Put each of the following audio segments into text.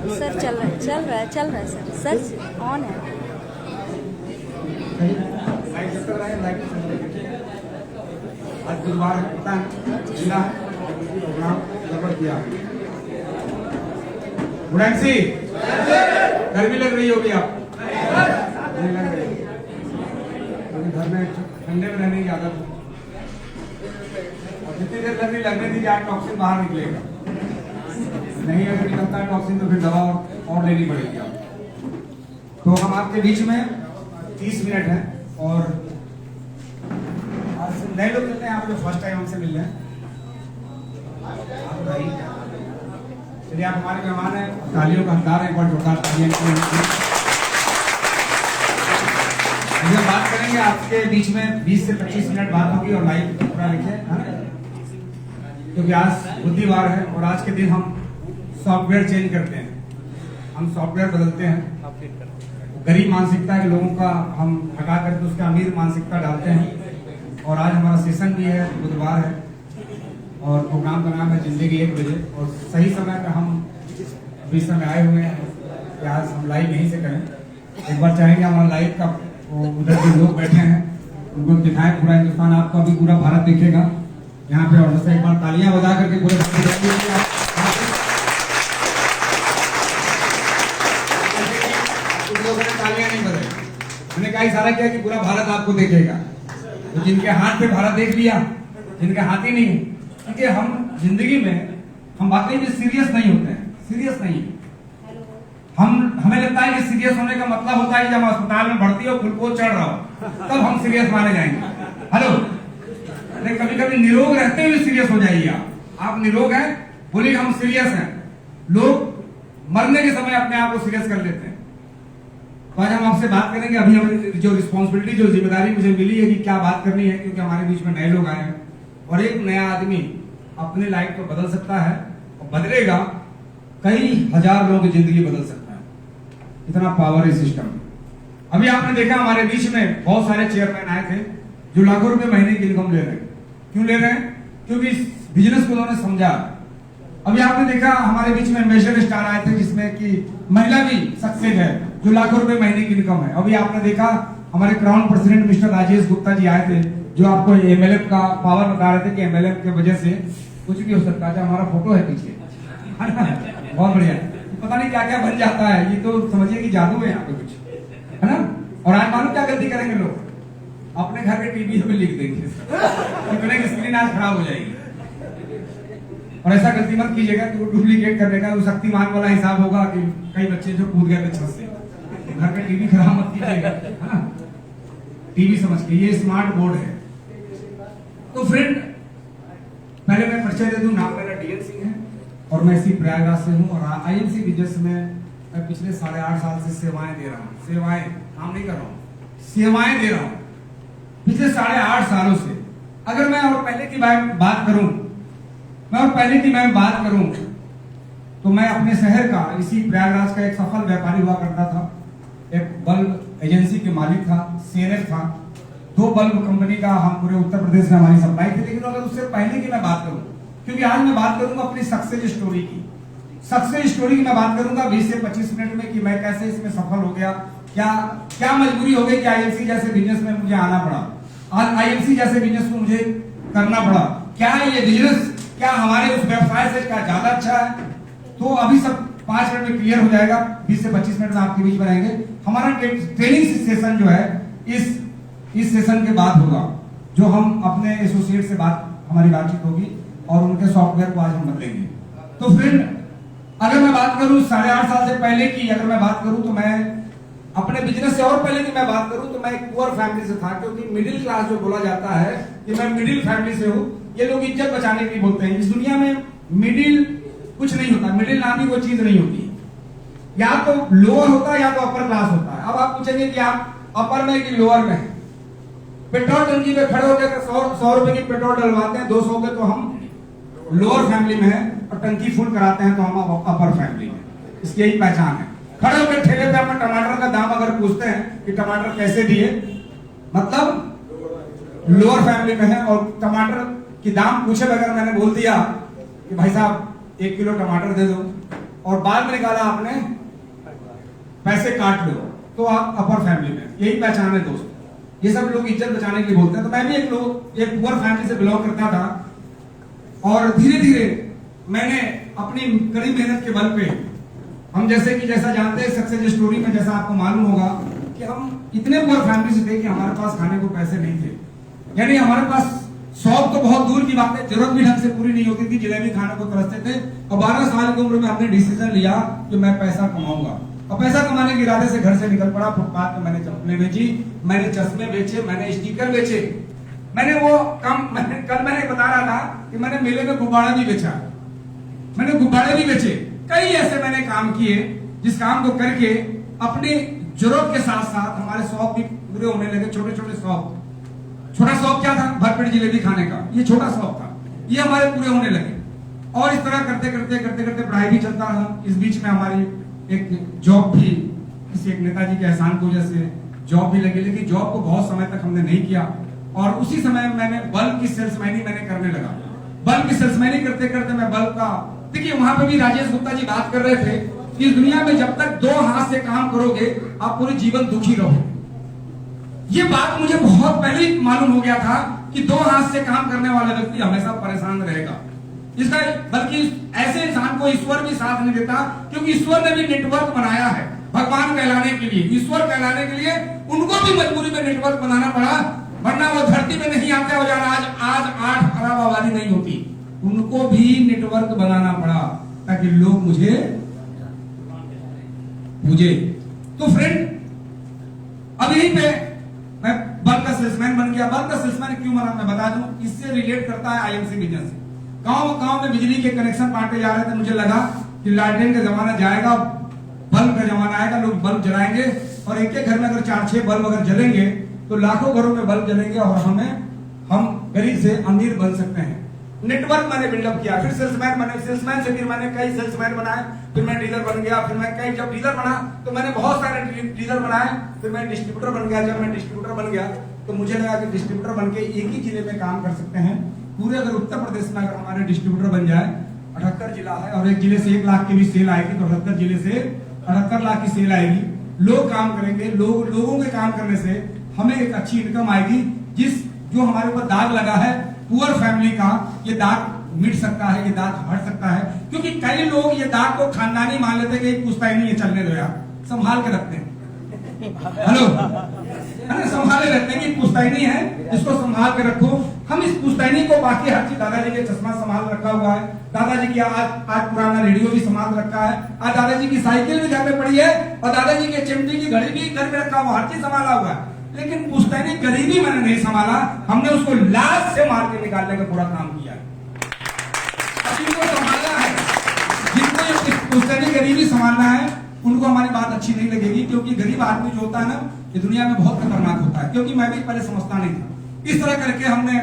Sir चल रहा है सर ऑन है। आज बुधवार है, पता है जिला प्रोग्राम जबरदस्त किया। उड़ानसी गर्मी लग रही होगी आप? नहीं लग रही, क्योंकि घर में ठंडे में रहने की आदत है और जितनी देर गर्मी लगने दीजिए आज टॉक्सिन बाहर निकलेगा। नहीं अगर निकलता है टॉक्सिन तो फिर दवा और लेनी पड़ेगी आप। तो हम आपके बीच में 30 मिनट है और आज नए लोग मिलते हैं, आप जो फर्स्ट टाइम हमसे मिल रहे हैं। चलिए आप हमारे मेहमान हैं, तालियों का हकदार है, एक बार जोरदार तालियां हम बात करेंगे आपके बीच में 20 से 25 मिनट बात होगी और लाइव पूरा लिखे है ना, क्योंकि आज बुधवार है और आज के दिन हम सॉफ्टवेयर चेंज करते हैं, हम सॉफ्टवेयर बदलते हैं। गरीब मानसिकता के लोगों का हम हटा करके उसका अमीर मानसिकता डालते हैं। और आज हमारा सेशन भी है, बुधवार है और प्रोग्राम का नाम है जिंदगी 1 बजे और सही समय पर हम अभी समय आए हुए हैं कि आज हम लाइव यहीं से करें। एक बार चाहेंगे हमारा लाइव का उधर जो लोग बैठे हैं उनको दिखाएं, पूरा हिंदुस्तान आपको अभी पूरा भारत देखेगा यहाँ पे। और एक बार तालियां बजा करके पूरे तालियां नहीं बजाई, मैंने कहा इशारा किया कि पूरा भारत आपको देखेगा। तो जिनके हाथ पे भारत देख लिया, जिनके हाथ ही नहीं, क्योंकि हम जिंदगी में हम वाकई में सीरियस नहीं होते हैं, सीरियस नहीं। हमें लगता है कि सीरियस होने का मतलब होता है जब अस्पताल में भर्ती हो, ग्लूकोज चढ़ रहा हो, तब हम सीरियस माने जाएंगे। हेलो, कभी कभी निरोग रहते हुए सीरियस हो जाइए। आप निरोग हैं, बोलिए हम सीरियस हैं। लोग मरने के समय अपने आप को सीरियस कर लेते हैं। तो आज हम आपसे बात करेंगे, अभी हमें जो रिस्पॉन्सिबिलिटी, जो जिम्मेदारी मुझे मिली है कि क्या बात करनी है, क्योंकि हमारे बीच में नए लोग आए हैं और एक नया आदमी अपनी लाइफ को बदल सकता है और बदलेगा, कई हजार लोगों की जिंदगी बदल सकता है, इतना पावर है सिस्टम। अभी आपने देखा हमारे बीच में बहुत सारे चेयरमैन आए थे जो लाखों रुपए महीने की इनकम ले रहे हैं। क्यों ले रहे हैं? क्योंकि इस बिजनेस को उन्होंने समझा। अभी आपने देखा हमारे बीच में एम्बेसडर स्टार आए थे जिसमें कि महिला भी सक्सेस है जो लाखों रुपए महीने की इनकम है। अभी आपने देखा हमारे crown president mister Rajesh Gupta ji आए थे जो आपको एमएलएम का पावर बता रहे थे कि एमएलएम की वजह से कुछ भी हो सकता है। हमारा फोटो है पीछे, बहुत बढ़िया, पता नहीं क्या क्या बन जाता है, ये तो समझिए कि जादू है यहाँ पे कुछ, है ना। और आज मालूम क्या गलती करेंगे लोग, अपने घर के टीवी में लिख देंगे इतने की स्क्रीन आज खराब हो जाएगी। और ऐसा गलती मत कीजिएगा कि वो डुप्लीकेट करने का शक्तिमान वाला हिसाब होगा कि कई बच्चे जो कूद गए थे छत से, घर का टीवी खराब मत कीजिएगा, है ना। टीवी समझ के, ये स्मार्ट बोर्ड है। तो फ्रेंड, पहले मैं परिचय दे दूं, नाम मेरा डीएन सिंह है और मैं इसी प्रयागराज से हूं और आईएमसी बिजनेस में मैं पिछले 8.5 साल से सेवाएं दे रहा हूं। सेवाएं, काम नहीं कर रहा हूं, सेवाएं दे रहा हूं पिछले 8.5 सालों से। अगर मैं और पहले की बात करूं, तो मैं अपने शहर का, इसी प्रयागराज का एक सफल व्यापारी हुआ करता था, एक बल्ब एजेंसी के मालिक था, सीएनएफ था, 2 बल्ब कंपनी का हम पूरे उत्तर प्रदेश में हमारी सप्लाई थी। लेकिन अगर उससे पहले की मैं बात करूं, क्योंकि आज मैं बात करूंगा अपनी सक्सेस स्टोरी की, मैं बात करूंगा 20 से 25 मिनट में कि मैं कैसे इसमें सफल हो गया, क्या मजबूरी हो गई कि आईएमसी जैसे बिजनेस में मुझे आना पड़ा, आज आईएमसी जैसे बिजनेस को मुझे करना पड़ा, क्या ये बिजनेस, क्या हमारे उस व्यवसाय से क्या ज्यादा अच्छा है। तो अभी सब 5 मिनट में क्लियर हो जाएगा, 20 से 25 मिनट में आपके बीच में रहेंगे। हमारा ट्रेनिंग सेशन जो है इस सेशन के बाद होगा, जो हम अपने एसोसिएट से हमारी बातचीत होगी और उनके सॉफ्टवेयर को आज हम बदलेंगे। तो फ्रेंड, अगर मैं बात करूं 8.5 साल से पहले की, अगर मैं बात करूं तो मैं अपने बिजनेस से और पहले की मैं बात करूं तो मैं एक पुअर फैमिली से था, क्योंकि मिडिल क्लास जो बोला जाता है कि मैं मिडिल फैमिली से हूं, ये लोग इज्जत बचाने के लिए बोलते हैं। इस दुनिया में मिडिल कुछ नहीं होता, मिडिल नाम की कोई चीज नहीं होती, या तो लोअर होता है या तो अपर क्लास होता है। अब आप पूछेंगे कि आप अपर में कि लोअर में। पेट्रोल टंकी पे खड़े होकर 100 रुपए की पेट्रोल डलवाते हैं, 200 के तो हम लोअर फैमिली में है, और टंकी फुल कराते हैं तो हम अपर फैमिली में। इसकी यही पहचान है। खड़े होकर ठेले पे अपने टमाटर का दाम अगर पूछते हैं कि टमाटर कैसे दिए, मतलब लोअर फैमिली में है। और टमाटर की दाम पूछे बगैर मैंने बोल दिया कि भाई साहब 1 किलो टमाटर दे दो, और बाद में निकाला आपने पैसे काट लो, तो आप अपर फैमिली में, यही पहचान है दोस्त। ये सब लोग इज्जत बचाने के लिए बोलते हैं। तो मैं भी एक पुअर फैमिली से बिलोंग करता था और धीरे धीरे मैंने अपनी कड़ी मेहनत के बल पे, हम जैसा जानते हैं सक्सेस स्टोरी में, जैसा आपको मालूम होगा कि हम इतने पुअर फैमिली से थे कि हमारे पास खाने को पैसे नहीं थे। यानी हमारे पास शौक तो बहुत दूर की बात है, जरूरत भी ढंग से पूरी नहीं होती थी, जलेबी खाने को तरसते थे। और 12 साल की उम्र में हमने डिसीजन लिया कि मैं पैसा कमाऊंगा, और पैसा कमाने के इरादे से घर से निकल पड़ा। फुटपाथ में मैंने चप्पलें बेची, मैंने चश्मे बेचे, मैंने स्टिकर बेचे, मैंने कल मैंने बता रहा था कि मैंने मेले में गुब्बारा भी बेचा, मैंने गुब्बारे भी बेचे। कई ऐसे मैंने काम किए जिस काम को करके अपनी जरूरत के साथ साथ हमारे शौक भी पूरे होने लगे। छोटे छोटे शौक, छोटा शौक क्या था? भरपेट जलेबी खाने का, ये छोटा शौक था, ये हमारे पूरे होने लगे। और इस तरह करते करते पढ़ाई भी चलता रहा। इस बीच में हमारी एक जॉब भी, किसी एक नेताजी के एहसान की वजह से जॉब भी लगी, लेकिन जॉब को बहुत समय तक हमने नहीं किया। और उसी समय मैंने बल्ब की सेल्समैनी मैंने करने लगा। बल्ब की सेल्समैनी करते करते मैं बल्ब का, देखिए वहां पे भी राजेश गुप्ता जी बात कर रहे थे कि इस दुनिया में जब तक 2 हाथ से काम करोगे आप पूरे जीवन दुखी रहो। ये बात मुझे बहुत पहले ही मालूम हो गया था कि 2 हाथ से काम करने वाला व्यक्ति हमेशा परेशान रहेगा। इसका बल्कि ऐसे इंसान को ईश्वर भी साथ नहीं देता, क्योंकि ईश्वर ने भी नेटवर्क बनाया है भगवान कहलाने के लिए, ईश्वर कहलाने के लिए उनको भी मजबूरी में नेटवर्क बनाना पड़ा, वरना वो धरती में नहीं आते हो जाना। आज 8 अरब आबादी नहीं होती, उनको भी नेटवर्क बनाना पड़ा ताकि लोग मुझे पूजे। तो फ्रेंड, अब यहीं पे मैं बल्ब का सेल्समैन बन गया। बल्ब का सेल्समैन क्यों बना मैं बता दूं, इससे रिलेट करता है आईएमसी बिजनेस से। गांव में बिजली के कनेक्शन बांटे जा रहे थे, मुझे लगा कि लालटेन का जमाना जाएगा, बल्ब का जमाना आएगा, लोग बल्ब जलाएंगे और एक एक घर में अगर 4-6 बल्ब अगर जलेंगे तो लाखों घरों में बल्ब जलेंगे और हम गरीब से अमीर बन सकते हैं। नेटवर्क मैंने बिल्डअप किया, फिर सेल्समैन से फिर मैंने कई सेल्समैन बनाए, फिर मैं डीलर बन गया, फिर मैं जब डीलर बना तो मैंने बहुत सारे डीलर बनाए, फिर मैं डिस्ट्रीब्यूटर बन गया। जब मैं डिस्ट्रीब्यूटर बन गया तो मुझे लगा कि डिस्ट्रीब्यूटर बन के एक ही जिले में काम कर सकते हैं। पूरे अगर उत्तर प्रदेश में अगर हमारे डिस्ट्रीब्यूटर बन जाए, 78 जिला है और एक जिले से 1 लाख की भी सेल आएगी, तो 78 जिले से 78 लाख की सेल आएगी। लोग काम करेंगे, लोगों के काम करने से हमें एक अच्छी इनकम आएगी। जो हमारे ऊपर दाग लगा है पुअर फैमिली का, ये दाग मिट सकता है, ये दाग हट सकता है। क्योंकि कई लोग ये दाग को खानदानी मान लेते हैं कि पुश्तैनी नहीं है, चलने दो यार, संभाल के रखते हैं। हेलो, संभाले रहते हैं कि पुश्तैनी है, इसको संभाल के रखो। हम इस पुश्तैनी को बाकी हर चीज, दादाजी के चश्मा संभाल रखा हुआ है, दादाजी की आज पुराना रेडियो भी संभाल रखा है, आज दादाजी की साइकिल भी घर में पड़ी है और दादाजी के चिमटी की घड़ी भी घर में रखा हुआ, हर चीज संभाला हुआ है। लेकिन पुश्तैनी गरीबी मैंने नहीं संभाला, हमने उसको लाश से मार के निकालने का पूरा काम किया। जिनको संभालना है, जिनको पुश्तैनी गरीबी संभालना है, उनको हमारी बात अच्छी नहीं लगेगी, क्योंकि गरीब आदमी जो होता है ना, ये दुनिया में बहुत खतरनाक होता है। क्योंकि मैं भी पहले समझता नहीं था। इस तरह करके हमने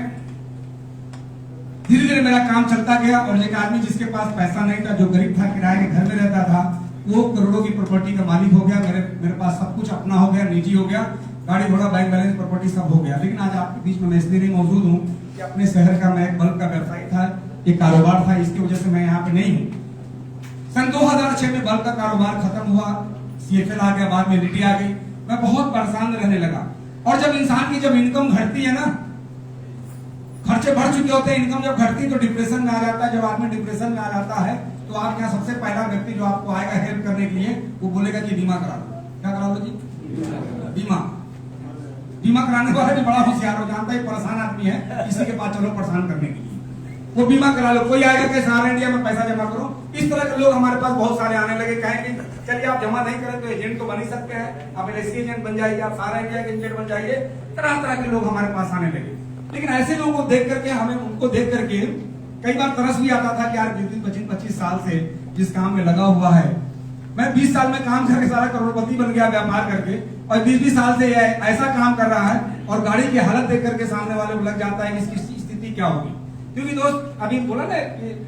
धीरे धीरे मेरा काम चलता गया और एक आदमी जिसके पास पैसा नहीं था, जो गरीब था, किराए के घर में रहता था, वो करोड़ों की प्रॉपर्टी का मालिक हो गया। मेरे पास सब कुछ अपना हो गया, निजी हो गया, गाड़ी घोड़ा बैंक बैलेंस प्रॉपर्टी सब हो गया। लेकिन आज आपके बीच में मैं इसलिए नहीं मौजूद हूँ कि अपने शहर का मैं एक बल्ब का व्यवसायी था, एक कारोबार था, इसकी वजह से मैं यहाँ पे नहीं हूँ। सन 2006 में बल्ब का कारोबार खत्म हुआ, CFL आ गया, बाद में LTD आ गई, मैं बहुत परेशान रहने लगा। और जब इंसान की जब इनकम घटती है ना, खर्चे बढ़ चुके होते हैं, इनकम जब घटती है तो डिप्रेशन में आ जाता है। जब आदमी डिप्रेशन में आ जाता है तो आप यहाँ सबसे पहला व्यक्ति जो आपको आएगा हेल्प करने के लिए, वो बोलेगा कि बीमा करा लो। क्या करा लो जी? बीमा कराने वाला भी बड़ा होशियार हो, जानता है परेशान आदमी है, किसी के पास चलो परेशान करने के लिए, वो बीमा करा लो। कोई आएगा कि सारा इंडिया में पैसा जमा करो। इस तरह के लोग हमारे पास बहुत सारे आने लगे, कहेंगे चलिए आप जमा नहीं करें तो एजेंट तो बन ही सकते हैं, आप LIC एजेंट बन जाइए, आप सारा इंडिया के एजेंट बन जाइए। तरह तरह के लोग हमारे पास आने लगे। लेकिन ऐसे लोगों को देख करके, हमें उनको देख करके कई बार तरस भी आता था कि यार 25 साल से जिस काम में लगा हुआ है, मैं 20 साल में काम करके सारा करोड़पति बन गया व्यापार करके, और 20 साल से ऐसा काम कर रहा है और गाड़ी की हालत देख करके सामने वाले को लग जाता है कि इसकी स्थिति क्या होगी। क्योंकि दोस्त, अभी बोला ना,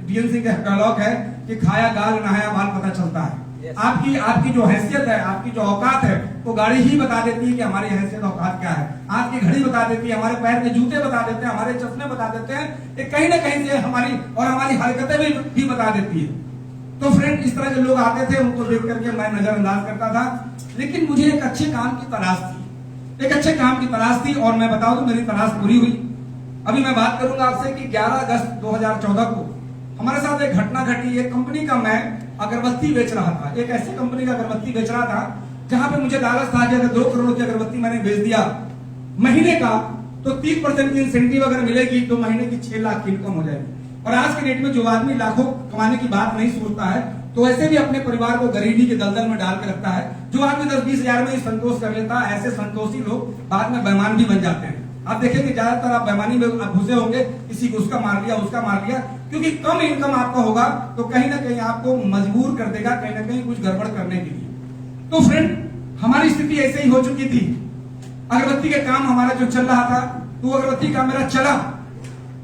DNC का डायलॉग है कि खाया गाल नहाया बाल पता चलता है। आपकी जो हैसियत है, आपकी जो औकात है, वो गाड़ी ही बता देती है कि हमारी हैसियत औकात क्या है। आपकी घड़ी बता देती है, हमारे पैर के जूते बता देते हैं, हमारे चश्मे बता देते हैं, कहीं ना कहीं से हमारी हरकतें भी बता देती है। तो फ्रेंड, इस तरह के लोग आते थे, उनको देख करके मैं नजरअंदाज करता था। लेकिन मुझे एक अच्छे काम की तलाश थी, एक अच्छे काम की तलाश थी, और मैं बताऊं तो मेरी तलाश पूरी हुई। अभी मैं बात करूंगा आपसे कि 11 अगस्त 2014 को हमारे साथ एक घटना घटी। एक कंपनी का मैं अगरबत्ती बेच रहा था, एक ऐसी कंपनी का अगरबत्ती बेच रहा था जहां पे मुझे लालच था कि अगर 2 करोड़ की अगरबत्ती मैंने बेच दिया महीने का, तो 3% की इंसेंटिव अगर मिलेगी तो महीने की 6 लाख की इनकम हो जाएगी। और आज के डेट में जो आदमी लाखों कमाने की बात नहीं सोचता है, तो ऐसे भी अपने परिवार को गरीबी के दलदल में डाल के रखता है। जो आदमी 10-20 हजार में ही संतोष कर लेता है, ऐसे संतोषी लोग बाद में बेईमान भी बन जाते हैं। आप देखेंगे ज्यादातर आप बेईमानी में घुसे होंगे, किसी को उसका मार लिया, उसका मार लिया, क्योंकि कम इनकम आपका होगा तो कहीं ना कहीं आपको मजबूर कर देगा कहीं ना कहीं कुछ गड़बड़ करने के लिए। तो फ्रेंड, हमारी स्थिति ऐसे ही हो चुकी थी। अगरबत्ती के काम हमारा जो चल रहा था, तो अगरबत्ती का मेरा चला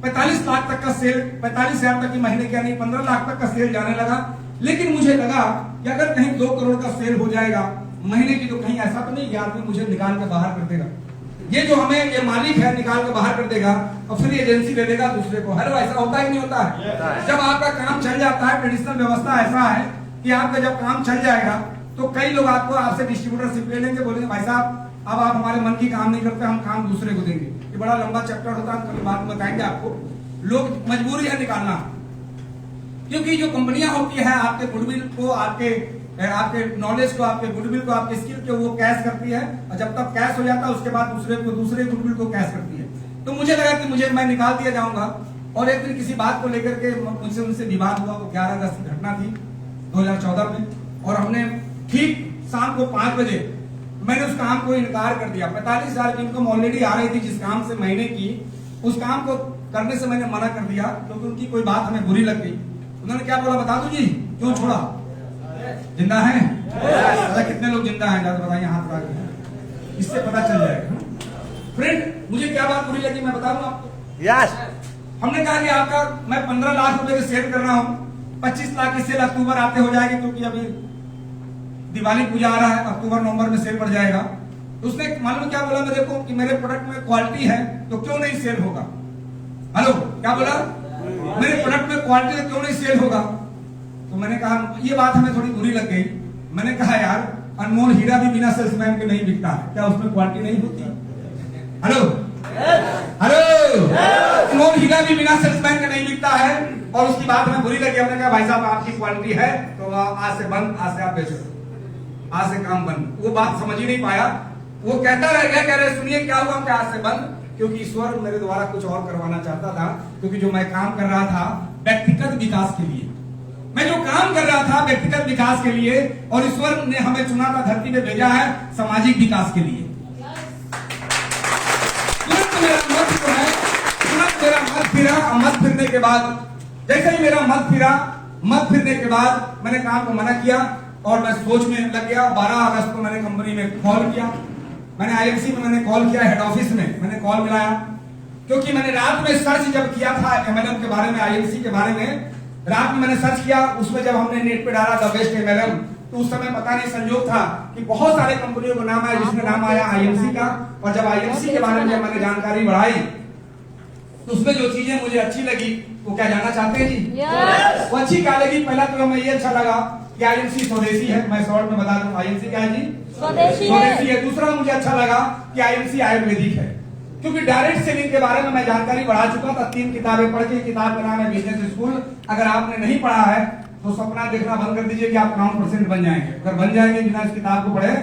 45 लाख तक का सेल, 45 हजार तक की महीने का नहीं, 15 लाख तक का सेल जाने लगा। लेकिन मुझे लगा कि अगर कहीं 2 करोड़ का सेल हो जाएगा महीने की, तो कहीं ऐसा तो नहीं कि आदमी मुझे निकाल के बाहर कर देगा। ये जो हमें ये मालिक है निकाल के बाहर कर देगा और फिर एजेंसी दे देगा दूसरे को। हेलो, ऐसा होता है कि नहीं होता है? जब आपका काम चल जाता है, ट्रेडिशनल व्यवस्था ऐसा है कि आपका जब काम चल जाएगा तो कई लोग आपसे डिस्ट्रीब्यूटरशिप ले लेंगे, बोलेंगे भाई साहब अब आप हमारे मन की काम नहीं करते, हम काम दूसरे को देंगे। ये बड़ा लंबा चैप्टर होता है, कल बात बताएंगे आपको। लोग मजबूरी है निकालना, क्योंकि जो कंपनियां होती है आपके गुडविल को, आपके नॉलेज को, आपके गुडविल को, आपके स्किल को वो कैश करती है, और जब तक कैश हो जाता है उसके बाद दूसरे गुडविल को कैश करती है। तो मुझे लगा कि मैं निकाल दिया जाऊंगा। और एक दिन किसी बात को लेकर के मुझसे उनसे विवाद हुआ। वो 11 अगस्त की घटना थी 2014 में, और हमने ठीक शाम को 5 बजे मैंने उस काम को इनकार कर दिया। 45 हजार की इनकम ऑलरेडी आ रही थी जिस काम से महीने की, उस काम को करने से मैंने मना कर दिया, क्योंकि उनकी कोई बात हमें बुरी लग गई। उन्होंने क्या बोला बता दो जी, क्यों छोड़ा? जिंदा है? कितने लोग जिंदा हैं ज्यादा बताइए, हाथ उठा के, इससे पता चल जाएगा। फ्रेंड, मुझे क्या बात बुरी लगी मैं बता दूं आपको। यस, हमने कहा कि आपका मैं 15 लाख रुपए की सेल कर रहा हूं, 25 लाख की सेल अक्टूबर आते हो जाएगी, क्योंकि अभी दिवाली पूजा आ रहा है, अक्टूबर नवंबर में सेल बढ़ जाएगा। तो उसने मालूम क्या बोला, मैं देखो कि मेरे प्रोडक्ट में क्वालिटी है तो क्यों नहीं सेल होगा। हेलो, क्या बोला? मेरे प्रोडक्ट में क्वालिटी है क्यों नहीं सेल होगा। तो मैंने कहा, ये बात हमें थोड़ी बुरी लग गई। मैंने कहा यार, अनमोल हीरा भी बिना सेल्समैन के नहीं बिकता है, क्या उसमें क्वालिटी नहीं होती? हेलो हेलो, अनमोल हीरा भी बिना सेल्समैन के नहीं बिकता है। और उसकी बात हमें बुरी लगी। हमने कहा भाई साहब आपकी क्वालिटी है तो आज से बंद, आज से आप बेचो, आज से काम बंद। वो बात समझ ही नहीं पाया, वो कहता रह गया, कह रहे सुनिए क्या हुआ, क्या आज से बंद? क्योंकि ईश्वर मेरे द्वारा कुछ और करवाना चाहता था, क्योंकि जो मैं काम कर रहा था व्यक्तिगत विकास के लिए, मैं जो काम कर रहा था व्यक्तिगत विकास के लिए, और ईश्वर ने हमें चुना था, धरती पे भेजा है सामाजिक विकास के लिए। तुरंत मेरा मत जो है, तुरंत मेरा मत फिरा। मत फिरने के बाद, जैसे ही मेरा मत फिरने के बाद मैंने काम को मना किया और मैं सोच में लग गया। 12 अगस्त को मैंने कंपनी में कॉल किया, मैंने आईएमसी में मैंने कॉल किया, हेड ऑफिस में मैंने कॉल मिलाया, क्योंकि मैंने रात में सर्च जब किया था एमएलएम के बारे में, आईएमसी के बारे में रात में मैंने सर्च किया। उसमें जब हमने नेट पे डाला द बेस्ट एमएलएम, तो उस समय पता नहीं संयोग था कि बहुत सारे कंपनियों का नाम आया, जिसमें नाम आया आईएमसी का। और जब आईएमसी के बारे में जब मैंने जानकारी बढ़ाई तो उसमें जो चीजें मुझे अच्छी लगी, वो क्या जानना चाहते हैं जी? वो अच्छी क्या लगी? पहला तो हमें ये अच्छा लगा कि आईएमसी स्वदेशी है। मैं शॉर्ट में बता दूं, आईएमसी क्या है जी? स्वदेशी है। दूसरा मुझे अच्छा लगा कि आईएमसी आयुर्वेदिक है, क्योंकि डायरेक्ट सेलिंग के बारे में मैं जानकारी बढ़ा चुका था। 3 किताबें पढ़ के, किताब का नाम है बिजनेस स्कूल। अगर आपने नहीं पढ़ा है तो सपना देखना बंद कर दीजिए कि आप 9% बन जाएंगे। अगर बन जाएंगे बिना इस किताब को पढ़े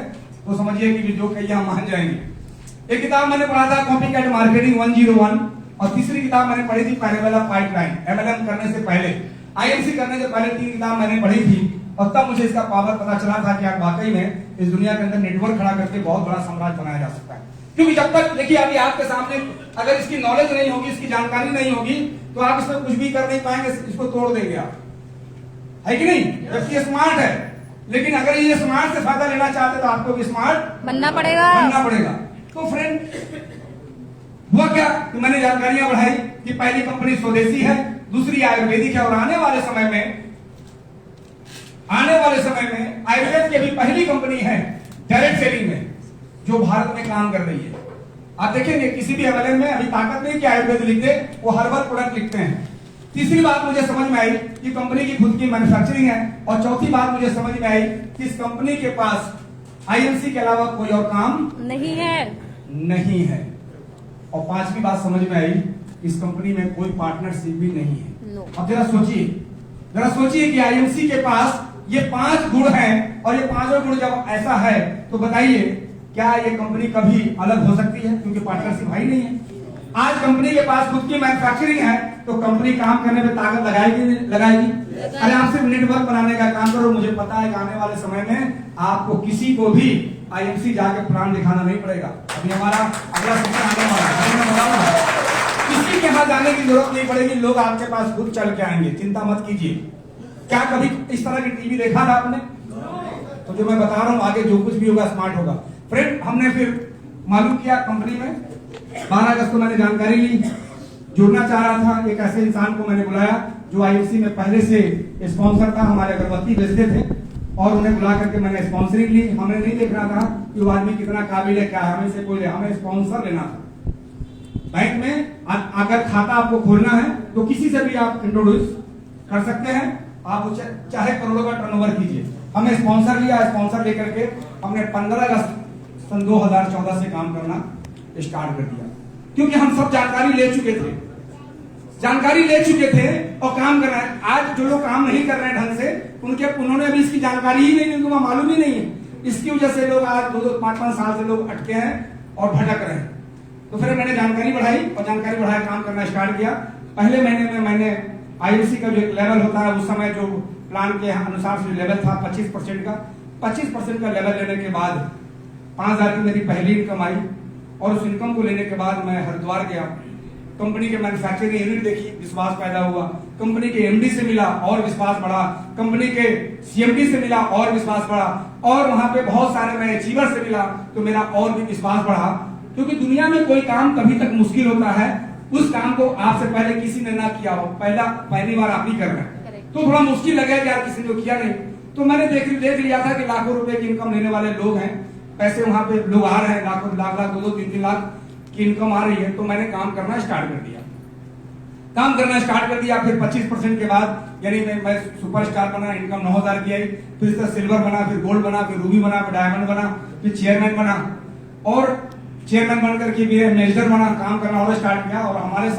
तो समझिए कि जो कहिए हम मान जाएंगे। एक किताब मैंने पढ़ा था कॉपी कैट मार्केटिंग 101, और तीसरी किताब मैंने पढ़ी थी पैरेलल पाइपलाइन, एमएलएम करने से पहले, आईएमसी करने से पहले 3 किताब मैंने पढ़ी थी। और तब मुझे इसका पावर पता चला था कि आप वाकई में इस दुनिया के अंदर नेटवर्क खड़ा करके बहुत बड़ा साम्राज्य बनाया जा सकता है। क्योंकि जब तक देखिए अभी आपके सामने अगर इसकी नॉलेज नहीं होगी, इसकी जानकारी नहीं होगी, तो आप इसमें कुछ भी कर नहीं पाएंगे, इसको तोड़ देंगे आप, है कि नहीं? जबकि स्मार्ट है, लेकिन अगर ये स्मार्ट से फायदा लेना चाहते तो आपको भी स्मार्ट बनना पड़ेगा। तो फ्रेंड, हुआ क्या कि मैंने जानकारियां बढ़ाई कि पहली कंपनी स्वदेशी है, दूसरी आयुर्वेदिक है, और आने वाले समय में आयुर्वेद की भी पहली कंपनी है डायरेक्ट सेलिंग में जो भारत में काम कर रही है। आप देखेंगे किसी भी एमएलएम में अभी ताकत नहीं कि आयुर्वेद लिख दे, वो हर्बल प्रोडक्ट लिखते हैं। तीसरी बात मुझे समझ में आई कि कंपनी की खुद की मैन्युफैक्चरिंग है, और चौथी बात मुझे समझ में आई कि इस कंपनी के पास आईएमसी के अलावा कोई और काम नहीं है। और पांचवी बात समझ में आई, इस कंपनी में कोई पार्टनरशिप भी नहीं है। अब जरा सोचिए कि आईएमसी के पास ये 5 गुण हैं, और ये 5 गुण जब ऐसा है तो बताइए क्या ये कंपनी कभी अलग हो सकती है, क्योंकि पार्टनरशिप है ही नहीं है। आज कंपनी के पास खुद की मैन्युफैक्चरिंग है तो कंपनी काम करने में ताकत लगाएगी। अरे आप सिर्फ नेटवर्क बनाने का काम करो, मुझे पता है कि आने वाले समय में आपको किसी को भी आईएमसी जाके प्लान दिखाना नहीं पड़ेगा। अभी हमारा अगला सेशन आने वाला है, किसी के यहाँ जाने की जरूरत नहीं पड़ेगी, लोग आपके पास खुद चल के आएंगे, चिंता मत कीजिए। क्या कभी इस तरह की टीवी देखा था आपने? तो जो मैं बता रहा हूँ आगे जो कुछ भी होगा स्मार्ट होगा। फ्रेंड, हमने फिर मालूम किया कंपनी में 12 अगस्त को मैंने जानकारी ली, जुड़ना चाह रहा था। एक ऐसे इंसान को मैंने बुलाया जो आईएमसी में पहले से स्पॉन्सर था, हमारे अगरबत्ती बेचते थे, और उन्हें बुला करके मैंने स्पॉन्सरिंग ली। हमें नहीं देखना था कि वो आदमी कितना काबिल है, क्या है, हमें से कोई हमें स्पॉन्सर लेना था। बैंक में अगर खाता आपको खोलना है तो किसी से भी आप इंट्रोड्यूस कर सकते हैं, आप चाहे करोड़ों का टर्नओवर कीजिए। हमने स्पॉन्सर लिया, स्पॉन्सर लेकर के हमने 15 अगस्त सन 2014 से काम करना स्टार्ट कर दिया, क्योंकि हम सब जानकारी ले चुके थे और काम कर रहे हैं। आज जो लोग काम नहीं कर रहे हैं ढंग से, उन्होंने अभी इसकी जानकारी ही नहीं, उनको मालूम ही नहीं है। इसकी वजह से लोग आज 2-5 साल से लोग अटके हैं और भटक रहे हैं। तो फिर मैंने जानकारी बढ़ाई काम करना स्टार्ट किया। पहले महीने में मैंने आईएमसी का जो एक लेवल होता है, उस समय जो प्लान के अनुसार जो लेवल था 25% का लेवल लेने के बाद 5,000 की मेरी पहली इनकम आई, और उस इनकम को लेने के बाद मैं हरिद्वार गया, कंपनी के मैन्युफैक्चरिंग यूनिट देखी, विश्वास पैदा हुआ। कंपनी के एमडी से मिला और विश्वास बढ़ा, कंपनी के सीएमडी से मिला और विश्वास बढ़ा, और वहां पे बहुत सारे मैं अचीवर से मिला तो मेरा और भी विश्वास बढ़ा। क्योंकि दुनिया में कोई काम तभी तक मुश्किल होता है उस काम को आपसे पहले किसी ने ना किया हो, पहली बार आप ही कर रहे हैं, तो थोड़ा मुश्किल लगे कि यार किसी ने किया नहीं। तो मैंने देख लिया था कि लाखों रुपए की इनकम लेने वाले लोग हैं, पैसे वहां पे लोग आ रहे हैं, लाख 2-3 लाख की इनकम आ रही है। तो मैंने काम करना स्टार्ट कर दिया। फिर 25% के बाद यानी मैं सुपरस्टार बना, इनकम 9,000 की आई, फिर इसका सिल्वर बना, फिर गोल्ड बना, फिर रूबी बना, फिर डायमंड बना, फिर चेयरमैन बना, और चेयरमैन बनकर के भी मैनेजर बना, काम करना और स्टार्ट किया। और हमारे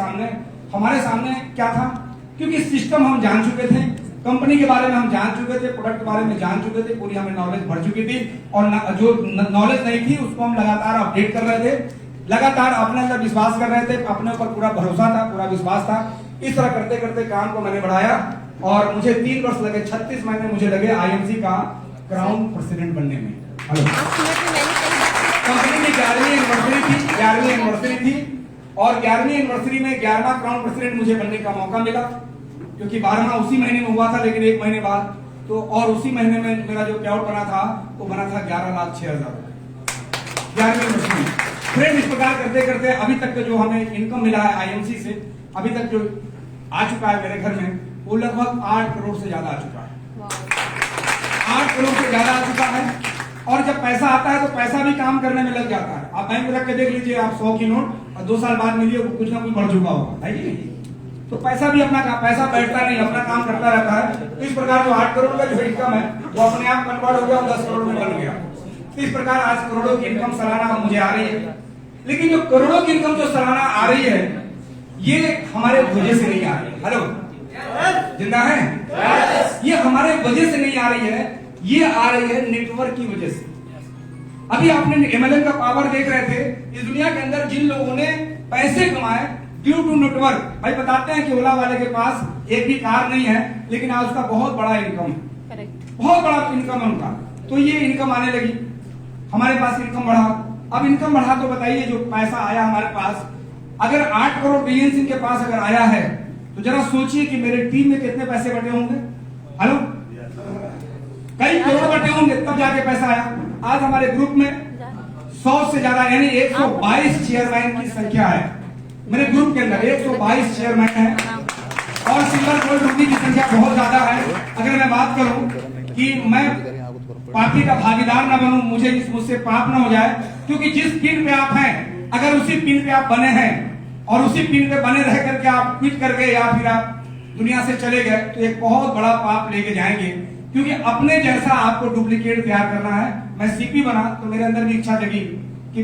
सामने क्या था, क्योंकि सिस्टम हम जान चुके थे, कंपनी के बारे में हम जान चुके थे, प्रोडक्ट के बारे में जान चुके थे, पूरी हमें नॉलेज बढ़ चुकी थी, और जो नॉलेज नहीं थी उसको हम लगातार अपडेट कर रहे थे, लगातार अपने अंदर विश्वास कर रहे थे, अपने ऊपर पूरा भरोसा था, पूरा विश्वास था। इस तरह करते करते काम को मैंने बढ़ाया, और मुझे 3 वर्ष लगे, 36 महीने मुझे लगे आईएमसी का क्राउन प्रेसिडेंट बनने में। कंपनी की 11वीं एनिवर्सरी थी, और 11वीं एनिवर्सरी में 11वां क्राउन प्रेसिडेंट मुझे बनने का मौका मिला, क्योंकि 12वां उसी महीने में हुआ था, लेकिन 1 महीने बाद तो, और उसी महीने में मेरा जो पेआउट बना था वो बना था 11,06,000 11वीं एनिवर्सरी। फ्रेंड, इस प्रकार करते करते अभी तक के जो हमें इनकम मिला है आईएमसी से, अभी तक जो आ चुका है मेरे घर में, वो लगभग 8 करोड़ से ज्यादा आ चुका है। 8 करोड़ से ज्यादा आ चुका है। और जब पैसा आता है तो पैसा भी काम करने में लग जाता है। आप बैंक में रख के देख लीजिए, आप 100 की नोट और 2 साल बाद मिलिए, कुछ ना कुछ बढ़ चुका होगा, है कि नहीं? तो पैसा भी पैसा बैठता नहीं, अपना काम करता रहता है। तो इस प्रकार जो 8 करोड़ का जो इनकम है वो अपने आप कन्वर्ट हो गया और 10 करोड़ में बन गया। तो इस प्रकार आज करोड़ों की इनकम सालाना मुझे आ रही है। लेकिन जो करोड़ों की इनकम जो सालाना आ रही है, ये हमारे वजह से नहीं आ रही है। हेलो, जिंदा है? ये हमारे वजह से नहीं आ रही है, ये आ रही है नेटवर्क की वजह से। अभी आपने एमएलएम का पावर देख रहे थे। इस दुनिया के अंदर जिन लोगों ने पैसे कमाए ड्यू टू नेटवर्क, भाई बताते हैं कि ओला वाले के पास एक भी कार नहीं है, लेकिन आज उसका बहुत बड़ा इनकम है, बहुत बड़ा इनकम है उनका। तो ये इनकम आने लगी, हमारे पास इनकम बढ़ा। अब इनकम बढ़ा तो बताइए, जो पैसा आया हमारे पास, अगर 8 करोड़ बिलियन इनके पास अगर आया है, तो जरा सोचिए कि मेरे टीम में कितने पैसे बटे होंगे। हेलो, कई करोड़ बटे होंगे, तब जाके पैसा आया। आज हमारे ग्रुप में 100 से ज्यादा यानी 122 चेयरमैन की संख्या है मेरे ग्रुप के अंदर। 122 चेयरमैन है, और सिल्वर गोल्ड रूबी की संख्या बहुत ज्यादा है। अगर मैं बात करूं कि मैं पार्टी का भागीदार न बनूं, मुझसे पाप न हो जाए, क्योंकि जिस पिन पे आप हैं, अगर उसी पिन पे आप बने हैं और उसी पिन पे बने रह करके आप क्विट कर गए या फिर आप दुनिया से चले गए तो एक बहुत बड़ा पाप लेके जाएंगे, क्योंकि अपने जैसा आपको डुप्लीकेट तैयार करना है। मैं सीपी बना तो मेरे अंदर भी इच्छा जगी कि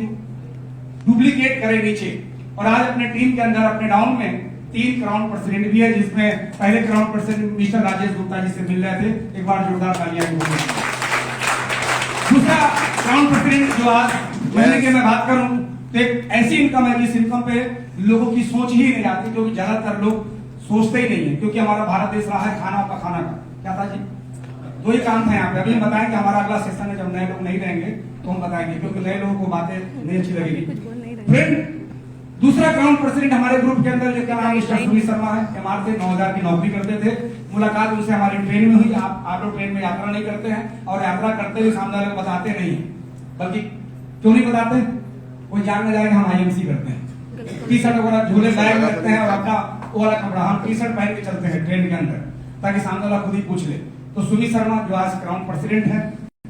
डुप्लीकेट करे नीचे, और आज अपने टीम के अंदर अपने डाउन में 3 क्राउन प्रेसिडेंट भी है, जिसमें पहले crown president mister Rajesh Gupta ji से मिल रहे थे, एक बार जोरदार तालियां। दूसरा क्राउन प्रेसिडेंट जो आज महीने की मैं बात करूं तो एक ऐसी इनकम है जिस इनकम पे लोगों की सोच ही नहीं आती, क्योंकि ज्यादातर लोग सोचते ही नहीं है, क्योंकि हमारा भारत देश रहा है खाना का खाना का। क्या था जी? 2 ही काम था यहाँ पे। अभी हम बताएंगे, हमारा अगला सेशन है जब नए लोग नहीं रहेंगे तो हम बताएंगे, क्योंकि नए लोगों को बातें नहीं अच्छी लगेगी। फ्रेंड, दूसरा क्राउन प्रेसिडेंट हमारे ग्रुप के अंदर जिसका नाम मिस्टर सुनील शर्मा है, एमआर से 9000 की नौकरी करते थे। मुलाकात उनसे हमारी ट्रेन में हुई। आप लोग ट्रेन में यात्रा नहीं करते हैं, और यात्रा करते हुए सामने वाले को बताते नहीं है, बल्कि क्यों नहीं बताते? कोई जान न जाए हम आईएमसी करते हैं, टी शर्ट वगैरह झोले बैग रखते हैं और अपना वो वाला कपड़ा हम टी शर्ट पहन के चलते हैं ट्रेन के अंदर, ताकि सामने वाला खुद ही पूछ ले। तो सुनील शर्मा जो आज क्राउन प्रेसिडेंट है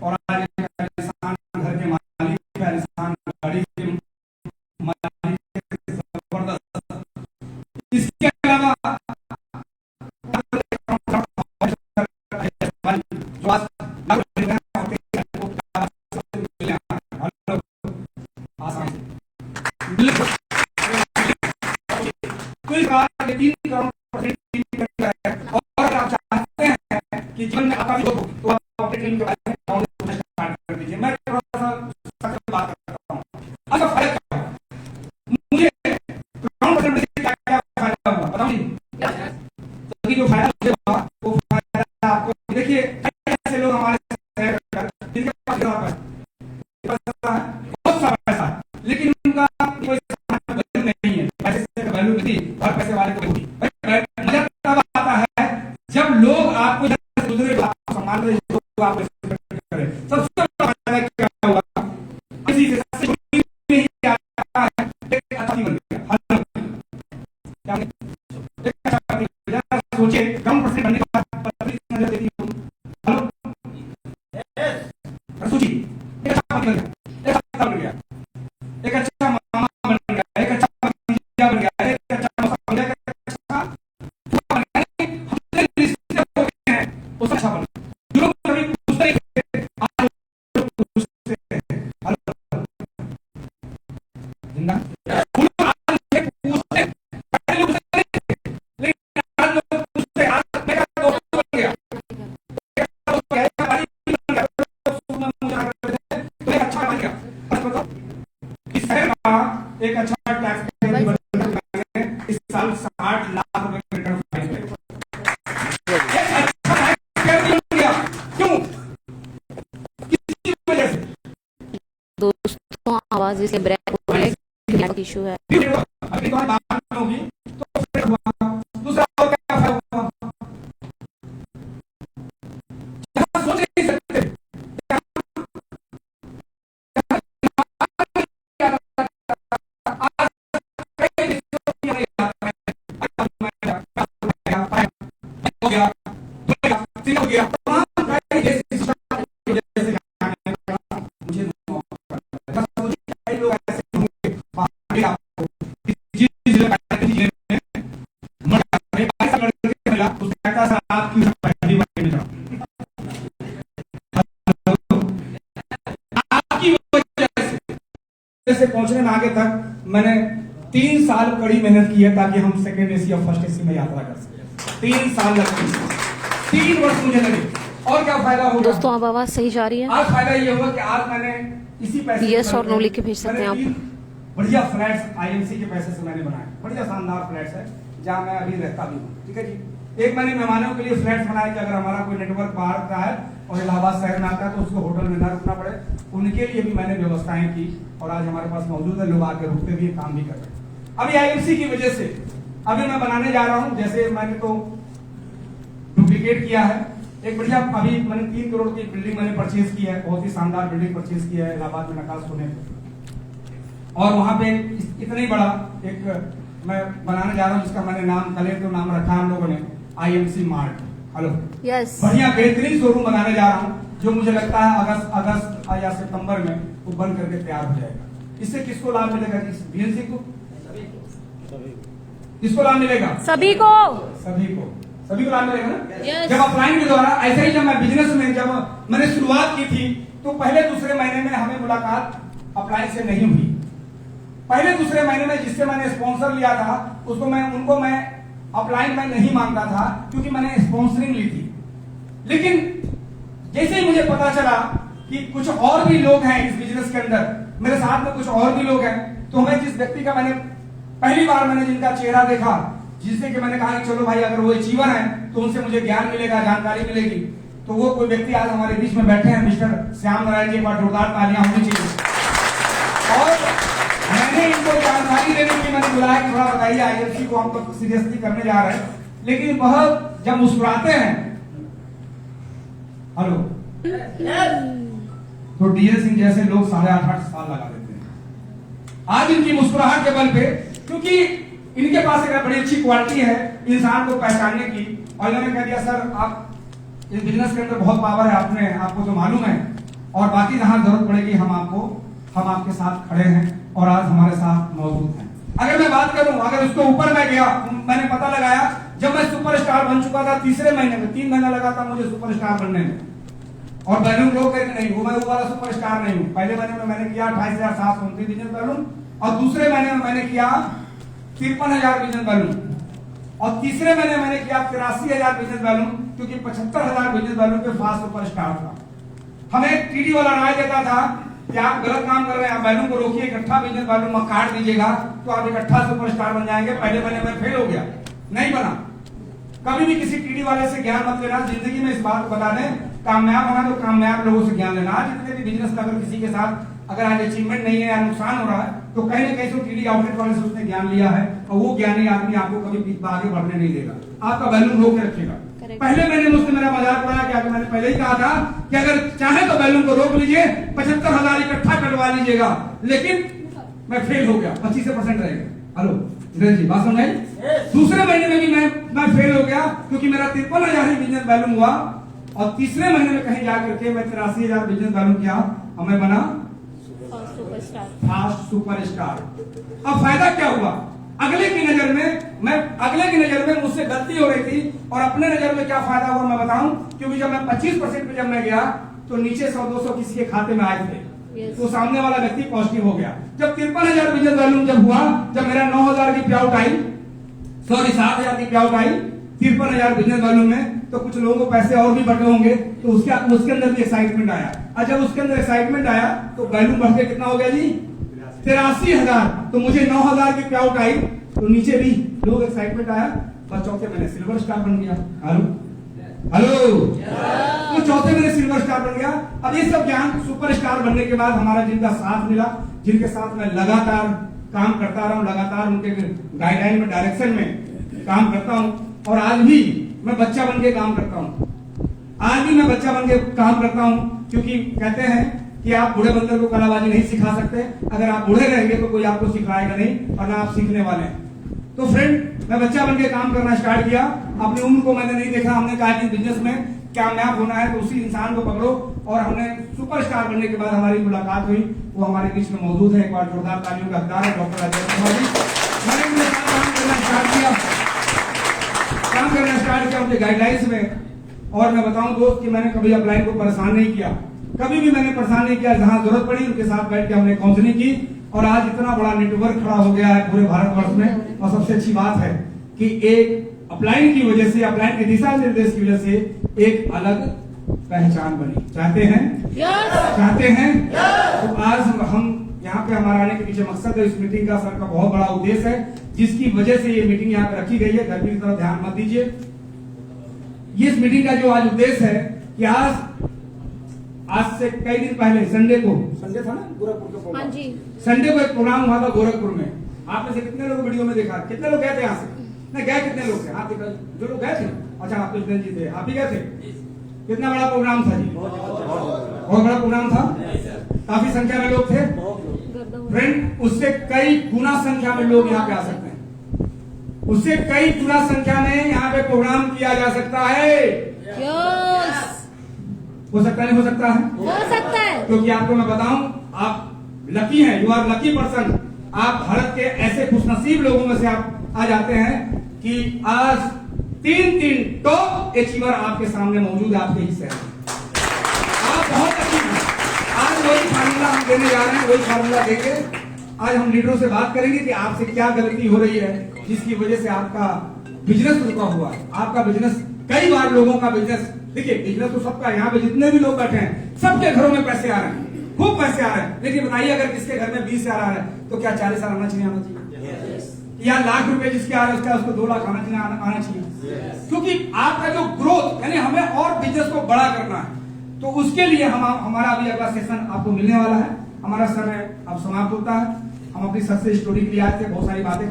और आज घर के मालिक, गाड़ी के मालिक, इसके अलावा और आप चाहते हैं कि जीवन में आपका भी हो तो आप अपने टीम के बारे में स्टार्ट कर दीजिए। मैं थोड़ा सा बात करता हूँ। अच्छा, फायदा क्या हुआ मुझे? क्राउन प्रेसिडेंट से क्या फायदा हुआ बताओ जी? तो जो फायदा मुझे हुआ वो फायदा आपको देखिए, ऐसे लोग हमारे जिनके पास पैसा है, बहुत सारा पैसा है, लेकिन उनका कोई वैल्यू नहीं है, पैसे का वैल्यू नहीं, और पैसे वाले को नहीं। मजा तब आता है जब लोग आपको दूसरे सम्मान करें, आप करें। सबसे बड़ा फायदा क्या हुआ? किसी से नहीं आता है, एक अच्छा बन गया। सोचिए, कम परसेंट बनने के बाद नजर देती हूँ, सोचिए एक अच्छा बन गया, एक अच्छा बन गया, एक अच्छा मामा बन गया, एक अच्छा भतीजा बन गया, एक अच्छा मौसा बन गया, एक अच्छा बन गया, हमसे रिश्ते हो गए हैं, वो अच्छा बन गया। जो लोग कभी पूछते ही थे, आज लोग पूछते हैं, जिंदा वो लोग आज से पूछते हैं, पहले लोग पूछते नहीं थे, लेकिन आज लोग पूछते हैं। आज मेरा दोस्त बन गया, एक अच्छा टैक्स इस साल 60 लाख रुपए का रिटर्न फाइल है। अच्छा क्यों? किसी वजह से दोस्तों आवाज इसलिए ब्रेक हो रही है, नेटवर्क इशू है। अभी तो बात होगी तो फिर हुआ। दूसरा और क्या हुआ? सोच नहीं सकते से पहुंचने में आगे तक मैंने 3 साल कड़ी मेहनत की है, ताकि हम सेकंड एसी और फर्स्ट एसी में यात्रा कर सके। 3 साल लगे, 3 वर्ष मुझे लगे। और क्या फायदा हुआ दोस्तों? अब आवाज सही जा रही है? आज फायदा ये हुआ कि आज मैंने इसी पैसे यस और नो लिख के भेज सकते हैं आप। बढ़िया फ्लैट्स आईएमसी के पैसे से मैंने बनाए, बढ़िया शानदार फ्लैट्स है जहां मैं अभी रहता भी हूँ। ठीक है जी। एक मैंने मेहमानों के लिए फ्लैट्स बनाए कि अगर हमारा कोई नेटवर्क बाहर का है और इलाहाबाद शहर में आता है तो उसको होटल में ना रुकना पड़े, उनके लिए भी मैंने व्यवस्थाएं की, और आज हमारे पास मौजूद है, लोग आके रुकते भी काम भी कर रहे हैं। अभी आईएमसी की वजह से अभी मैं बनाने जा रहा हूँ, जैसे मैंने तो डुप्लीकेट किया है एक बढ़िया, अभी मैंने 3 करोड़ की बिल्डिंग मैंने परचेज की है, बहुत ही शानदार बिल्डिंग परचेज की है इलाहाबाद में नकाश होने पे, और वहां पे इतनी बड़ा एक मैं बनाने जा रहा हूँ जिसका मैंने नाम कले तो नाम रखा हम लोगों ने आईएमसी मार्ट। हेलो, यस, बढ़िया बेहतरीन शोरूम बनाने जा रहा हूँ, जो मुझे लगता है अगस्त या सितंबर में वो बन करके तैयार हो जाएगा। इससे किसको लाभ मिलेगा? बीएनसी को, किसको लाभ मिलेगा? सभी को। सभी को। सभी को लाभ मिलेगा ना? Yes. जब अपलाइन के द्वारा ऐसे ही जब मैं बिजनेस में जब मैंने शुरुआत की थी तो पहले दूसरे महीने में हमें मुलाकात अपलाइन से नहीं हुई। पहले दूसरे महीने में जिससे मैंने स्पॉन्सर लिया था उनको मैं अपलाइन में नहीं मांगता था क्योंकि मैंने स्पॉन्सरिंग ली थी। लेकिन जैसे ही मुझे पता चला कि कुछ और भी लोग हैं इस बिजनेस के अंदर, मेरे साथ में कुछ और भी लोग हैं, तो मैं जिस व्यक्ति का पहली बार मैंने जिनका चेहरा देखा, जिससे कि मैंने कहा कि चलो भाई अगर वो अचीवर है तो उनसे मुझे ज्ञान मिलेगा, जानकारी मिलेगी, तो वो कोई व्यक्ति आज हमारे बीच में बैठे हैं, मिस्टर श्याम नारायण जी। एक बार जोरदार तालियां होनी चाहिए। और मैंने इनको जानकारी देने के लिए मैंने बुलाया कि थोड़ा बताइए आईएफसी को हम तो सीरियसली करने जा रहे हैं, लेकिन वह जब मुस्कुराते हैं, हेलो, तो डीएल सिंह जैसे लोग 8.5 साल लगा देते हैं। आज इनकी मुस्कुराहट के बल पे, क्योंकि इनके पास एक बड़ी अच्छी क्वालिटी है इंसान को पहचानने की, और इन्होंने कह दिया सर आप इस बिजनेस के अंदर बहुत पावर है, आपको तो मालूम है, और बाकी जहां जरूरत पड़ेगी हम आपके साथ खड़े हैं और आज हमारे साथ मौजूद हैं। अगर मैं बात करूं, अगर उसके ऊपर मैं गया, मैंने पता लगाया जब मैं सुपरस्टार बन चुका था तीसरे महीने में, 3 महीना लगा था मुझे सुपरस्टार बनने में, और बैलून लोग कहते नहीं वो मैं वो वाला सुपरस्टार नहीं हूं। पहले महीने में मैंने किया 28,729 बिजनेस बैलून, और दूसरे महीने में मैंने किया 53,000 बिजनेस बैलून, और तीसरे महीने मैंने किया 83,000 बिजनेस बैलून, क्योंकि 75,000 बिजनेस बैलून पे फास्ट सुपरस्टार था। हमें टीडी वाला राय देता था कि आप गलत काम कर रहे हैं, आप बैलून को रोकिए, इकट्ठा बिजनेस बैलून में काट दीजिएगा तो आप इकट्ठा सुपरस्टार बन जाएंगे। पहले महीने में फेल हो गया, नहीं बना। कभी भी किसी टीडी वाले से ज्ञान मत लेना, जिंदगी में इस बात को बता दें, कामयाब होना तो कामयाब लोगों से ज्ञान लेना। आज जितने भी बिजनेस में अगर किसी के साथ अगर आज अचीवमेंट नहीं है या नुकसान हो रहा है तो कहीं ना कहीं से टीडी आउटलेट वाले से उसने ज्ञान लिया है, और वो ज्ञानी आदमी आपको कभी आगे बढ़ने नहीं देगा, आपका बैलून रोक के रखेगा। पहले मैंने मुझसे मेरा मजाक उड़ाया कि मैंने पहले ही कहा था कि अगर चाहे तो बैलून को रोक लीजिए, 75,000 इकट्ठा कटवा लीजिएगा, लेकिन मैं फेल हो गया, 25% रहेगा। हेलो जी, बात समझ आई? दूसरे महीने में भी मैं फेल हो गया क्योंकि मेरा 53,000 ही बिजनेस बैलून हुआ, और तीसरे महीने में कहीं जाकर के मैं 83,000 बिजनेस बैलून किया और मैं बना फास्ट सुपरस्टार। अब फायदा क्या हुआ? अगले की नजर में मुझसे गलती हो रही थी, और अपने नजर में क्या फायदा हुआ मैं बताऊं, क्योंकि जब मैं 25% पे जब मैं गया तो नीचे 100-200 किसी के खाते में आए थे, तो सामने वाला व्यक्ति पॉजिटिव हो गया। जब 53,000 बिजनेस बैलून जब हुआ, जब मेरा 9,000 की पे आउट आई, 7,000 की पे आउट आई 53,000 बिजनेस बैलून में, तो कुछ लोगों को पैसे और भी बटे होंगे, तो उसके अंदर भी एक्साइटमेंट आया। और जब उसके अंदर एक्साइटमेंट आया तो बैलून बढ़ के कितना हो गया जी? 83,000। तो मुझे 9,000 की पे आउट आई, तो नीचे भी लोग एक्साइटमेंट आया, और चौथे महीने सिल्वर स्टार बन गया। हेलो, तो चौथे महीने सिल्वर स्टार बन गया। अब ये सब ज्ञान सुपरस्टार बनने के बाद हमारा जिनका साथ मिला, जिनके साथ मैं लगातार काम करता रहा हूं, लगातार उनके गाइडलाइन में, डायरेक्शन में काम करता हूं, और आज भी मैं बच्चा बन के काम करता हूं। क्योंकि कहते हैं कि आप बूढ़े बंदर को कलाबाजी नहीं सिखा सकते, अगर आप बूढ़े रहेंगे तो कोई आपको सिखाएगा नहीं, और ना आप सीखने वाले हैं। तो फ्रेंड, मैं बच्चा बन के काम करना स्टार्ट किया, अपनी उम्र को मैंने नहीं देखा। हमने कहा कि बिजनेस में कामयाब होना है तो उसी इंसान को पकड़ो, और हमने सुपरस्टार बनने के बाद हमारी मुलाकात हुई, वो हमारे बीच में मौजूद है। एक बार जोरदार तालियों का हकदार है डॉक्टर अजय कुमार जी। मैंने उनके साथ काम करना स्टार्ट किया उनके गाइडलाइंस में, और मैं बताऊं दोस्त कि मैंने कभी अपलाइन को परेशान नहीं किया, कभी भी मैंने परेशान नहीं किया। जहां जरूरत पड़ी उनके साथ बैठ के हमने काउंसलिंग की, और आज इतना बड़ा नेटवर्क खड़ा हो गया है पूरे भारतवर्ष में। और सबसे अच्छी बात है कि एक अपलाइन की वजह से, अपलाइन के दिशा निर्देश की वजह से एक अलग पहचान बनी। चाहते हैं? चाहते हैं? तो आज हम यहाँ पे हमारा आने के पीछे मकसद है इस मीटिंग का, सर का बहुत बड़ा उद्देश्य है, जिसकी वजह से ये मीटिंग यहाँ पे रखी गई है। गर्मी की तरफ ध्यान मत दीजिए। ये इस मीटिंग का जो आज उद्देश्य है कि आज से कई दिन पहले संडे था ना गोरखपुर का प्रोग्राम, संडे को एक प्रोग्राम हुआ था गोरखपुर में। आप में से कितने लोग वीडियो में देखा? कितने लोग गए थे यहाँ से? नहीं गए? कितने लोग थे? आप जो लोग गए थे, अच्छा आप तो जी थे, आप ही गए थे। कितना बड़ा प्रोग्राम था जी? बहुत बड़ा प्रोग्राम था, काफी संख्या में लोग थे। फ्रेंड, उससे कई गुना संख्या में लोग यहाँ पे आ सकते हैं, उससे कई गुना संख्या में यहाँ पे प्रोग्राम किया जा सकता है। हो सकता नहीं हो सकता है? हो सकता है, क्योंकि आपको मैं बताऊं, आप लकी हैं, यू आर लकी पर्सन। आप भारत के ऐसे खुशनसीब लोगों में से आप आ जाते हैं कि आज तीन टॉप अचीवर आपके सामने मौजूद है, आपके हिस्से में। आप बहुत अच्छी हैं। आज वही फार्मूला हम देने जा रहे हैं, वही फार्मूला देके आज हम लीडरों से बात करेंगे कि आपसे क्या गलती हो रही है जिसकी वजह से आपका बिजनेस रुका हुआ है। आपका बिजनेस, कई बार लोगों का बिजनेस, देखिए बिजनेस तो सबका, यहाँ पे जितने भी लोग बैठे हैं सबके घरों में पैसे आ रहे हैं, खूब पैसे आ रहे हैं। लेकिन बताइए अगर किसके घर में 20,000 आ रहा है तो क्या 40,000 आना चाहिए? आना चाहिए या लाख रुपए जिसके आ रहे हैं उसका उसको 2 लाख आना चाहिए? क्योंकि आपका जो ग्रोथ, यानी हमें और बिजनेस को बड़ा करना है, तो उसके लिए हमारा अभी अगला सेशन आपको मिलने वाला है। हमारा समय अब समाप्त होता है। हम अपनी सक्सेस स्टोरी के लिए आए थे, बहुत सारी बातें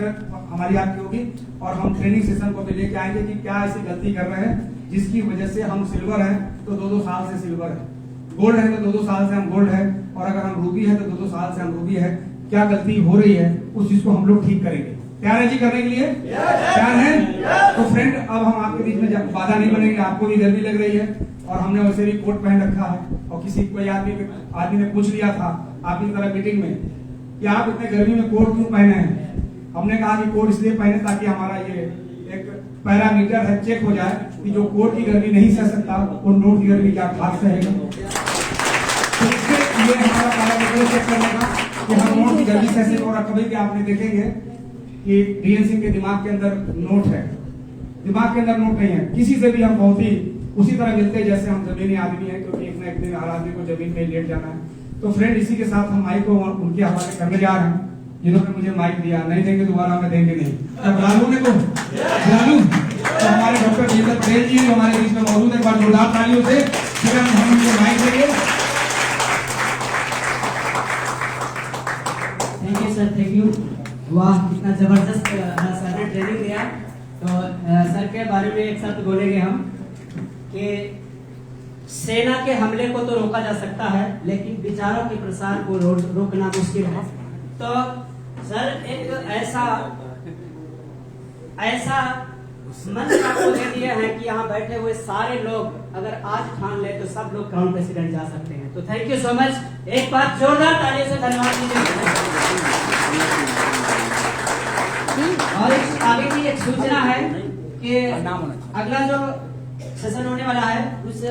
हमारी आपकी होगी और हम ट्रेनिंग सेशन को भी लेके आएंगे कि क्या ऐसी गलती कर रहे हैं जिसकी वजह से हम सिल्वर है तो 2-2 साल से सिल्वर है, गोल्ड है तो 2-2 साल से हम गोल्ड है, और अगर हम रूबी है तो 2-2 साल से हम रूबी है। क्या गलती हो रही है उस चीज को हम लोग ठीक करेंगे। तैयार है जी करने के लिए? तैयार है? तो फ्रेंड अब हम आपके बीच में बाधा नहीं बनेंगे। आपको भी गर्मी लग रही है और हमने वैसे भी कोट पहन रखा है, और किसी कोई आदमी ने पूछ लिया था आपकी तरह मीटिंग में कि आप इतने गर्मी में कोट क्यों पहने हैं। हमने कहा कि कोट इसलिए पहने ताकि हमारा ये एक पैरामीटर है, चेक हो जाए कि जो कोट की गर्मी नहीं सह सकता वो नोट की गर्मी क्या खास सहेगा। तो इससे ये हमारा पैरामीटर चेक करने का कि हम नोट की गर्मी सह सके। और कभी भी आपने देखेंगे कि डीएन सिंह के दिमाग के अंदर नोट है, दिमाग के अंदर नोट नहीं है। किसी से भी हम बहुत ही उसी तरह मिलते हैं जैसे हम जमीनी आदमी हैं, क्योंकि एक ना एक दिन हर आदमी को जमीन में लेट जाना है। तो फ्रेंड इसी के साथ हम माइक को उनके हवाले करने जा रहे हैं। जिन्होंने मुझे माइक दिया, नहीं देंगे दोबारा, हमें देंगे नहीं। अब लालू ने को लालू तो हमारे डॉक्टर जितेंद्र पटेल जी जो हमारे बीच में मौजूद है, एक बार जोरदार तालियों से फिर हम उनको माइक देंगे। Thank you sir, thank you. वाह, कितना जबरदस्त सर ने ट्रेनिंग दिया। तो सर के बारे में एक शब्द बोलेंगे हम कि सेना के हमले को तो रोका जा सकता है, लेकिन विचारों के प्रसार को रोकना मुश्किल है। तो सर एक ऐसा मंच आपको दे दिया है कि यहाँ बैठे हुए सारे लोग अगर आज ठान ले तो सब लोग क्राउन प्रेसिडेंट जा सकते हैं। तो थैंक यू सो मच। एक बार जोरदार तालियों से धन्यवाद दीजिए। और आगे की एक सूचना है कि अगला जो सेशन होने वाला है उस